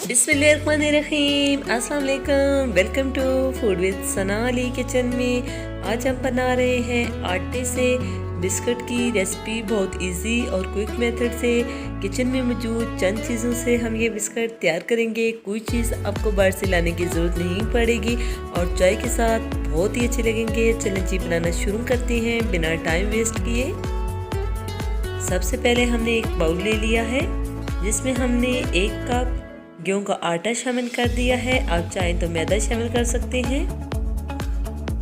बिस्मिल्लाहिर्रहमानिर्रहीम, अस्सलाम वालेकुम। Welcome to food with Sana Ali kitchen में। आज हम बना रहे हैं आटे से बिस्किट की रेसिपी। बहुत इजी और क्विक मेथड से किचन में मौजूद चंद चीज़ों से हम ये बिस्किट तैयार करेंगे। कोई चीज़ आपको बाहर से लाने की ज़रूरत नहीं पड़ेगी और चाय के साथ बहुत ही अच्छे लगेंगे। चलें जी, बनाना शुरू करते हैं बिना टाइम वेस्ट किए। सबसे पहले हमने एक बाउल ले लिया है जिसमें हमने 1 कप गेहूं का आटा शामिल कर दिया है। आप चाहें तो मैदा शामिल कर सकते हैं।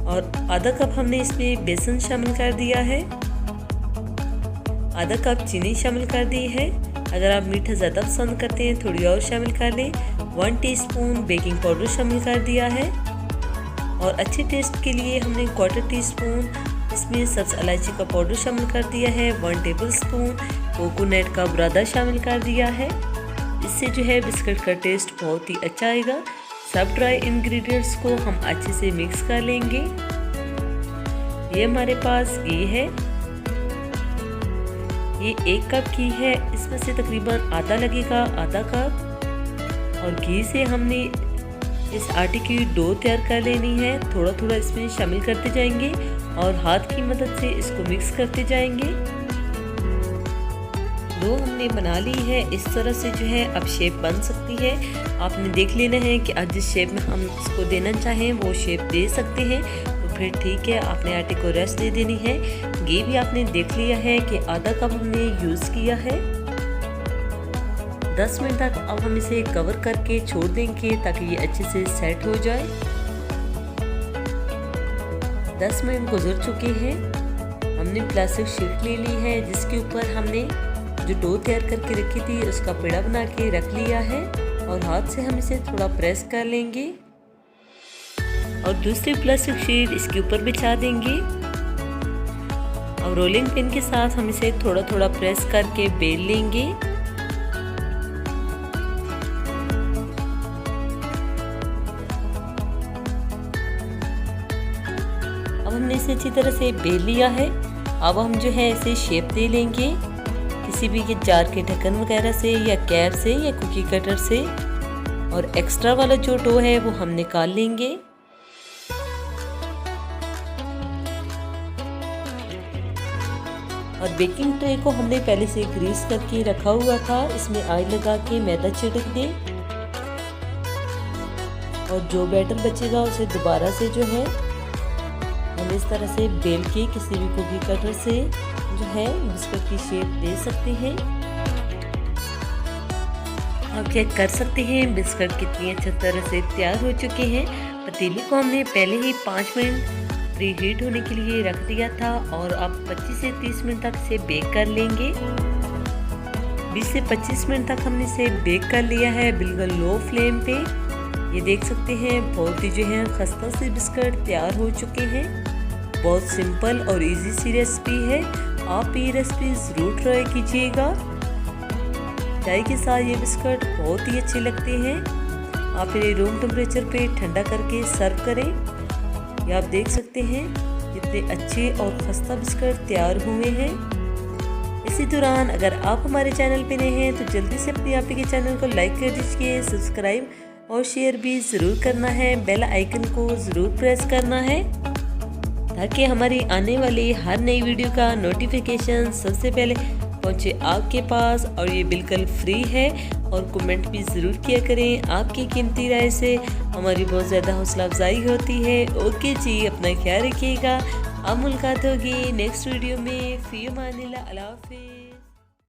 और आधा कप हमने इसमें बेसन शामिल कर दिया है। आधा कप चीनी शामिल कर दी है। अगर आप मीठा ज़्यादा पसंद करते हैं थोड़ी और शामिल कर लें। 1 टीस्पून बेकिंग पाउडर शामिल कर दिया है। और अच्छे टेस्ट के लिए हमने 1/4 टीस्पून इसमें सब्ज़ इलायची का पाउडर शामिल कर दिया है। 1 टेबलस्पून कोकोनट का बुरादा शामिल कर दिया है। इससे जो है बिस्किट का टेस्ट बहुत ही अच्छा आएगा। सब ड्राई इंग्रेडिएंट्स को हम अच्छे से मिक्स कर लेंगे। ये हमारे पास घी है, ये 1 कप घी है। इसमें से तकरीबन आधा लगेगा, आधा कप। और घी से हमने इस आटे की डो तैयार कर लेनी है। थोड़ा थोड़ा इसमें शामिल करते जाएंगे और हाथ की मदद से इसको मिक्स करते जाएंगे। डो हमने बना ली है। इस तरह से जो है अब शेप बन सकती है। आपने देख लेना है कि आज जिस शेप में हम इसको देना चाहें वो शेप दे सकते हैं, तो फिर ठीक है। आपने आटे को रेस्ट दे देनी है। घी भी आपने देख लिया है कि आधा कप हमने यूज़ किया है। 10 मिनट तक अब हम इसे कवर करके छोड़ देंगे ताकि ये अच्छे से सेट हो जाए। 10 मिनट गुजर चुके हैं। हमने प्लास्टिक शीट ले ली है जिसके ऊपर हमने जो डो तैयार करके रखी थी उसका पेड़ा बना के रख लिया है। और हाथ से हम इसे थोड़ा प्रेस कर लेंगे और दूसरी प्लास्टिक शीट इसके ऊपर बिछा देंगे। और रोलिंग पिन के साथ हम इसे थोड़ा थोड़ा प्रेस करके बेल लेंगे। अब हमने इसे अच्छी तरह से बेल लिया है। अब हम जो है इसे शेप दे लेंगे किसी भी के जार के ढक्कन वगैरह से या कैप से या कुकी कटर से। और एक्स्ट्रा वाला जो डो है वो हम निकाल लेंगे। और बेकिंग ट्रे को हमने पहले से ग्रीस करके रखा हुआ था। इसमें ऑयल लगा के मैदा छिड़क दें और जो बैटर बचेगा उसे दोबारा से जो है हम इस तरह से बेल के किसी भी कुकी कटर से जो है बिस्किट की शेप दे सकते हैं। आप चेक कर सकते हैं बिस्किट कितनी अच्छी तरह से तैयार हो चुके हैं। पतीले को हमने पहले ही 5 मिनट प्री हीट होने के लिए रख दिया था और अब 25 से 30 मिनट तक इसे बेक कर लेंगे। 20 से 25 मिनट तक हमने इसे बेक कर लिया है बिल्कुल लो फ्लेम पे। ये देख सकते हैं बहुत ही जो है खस्ता से बिस्किट तैयार हो चुके हैं। बहुत सिंपल और इजी सी रेसिपी है। आप ये रेसिपी ज़रूर ट्राई कीजिएगा। चाय के साथ ये बिस्किट बहुत ही अच्छे लगते हैं। आप इन्हें रूम टेम्परेचर पे ठंडा करके सर्व करें। ये आप देख सकते हैं कितने अच्छे और खस्ता बिस्किट तैयार हुए हैं। इसी दौरान अगर आप हमारे चैनल पे नए हैं तो जल्दी से अपने आप के चैनल को लाइक कर दीजिए, सब्सक्राइब और शेयर भी ज़रूर करना है। बेल आइकन को ज़रूर प्रेस करना है ताकि हमारी आने वाली हर नई वीडियो का नोटिफिकेशन सबसे पहले पहुंचे आपके पास। और ये बिल्कुल फ्री है। और कमेंट भी ज़रूर किया करें। आपकी कीमती राय से हमारी बहुत ज़्यादा हौसला अफजाई होती है। ओके जी, अपना ख्याल रखिएगा। अब मुलाकात होगी नेक्स्ट वीडियो में। फ़ी अमानिल्लाह, अल्लाह हाफ़िज़।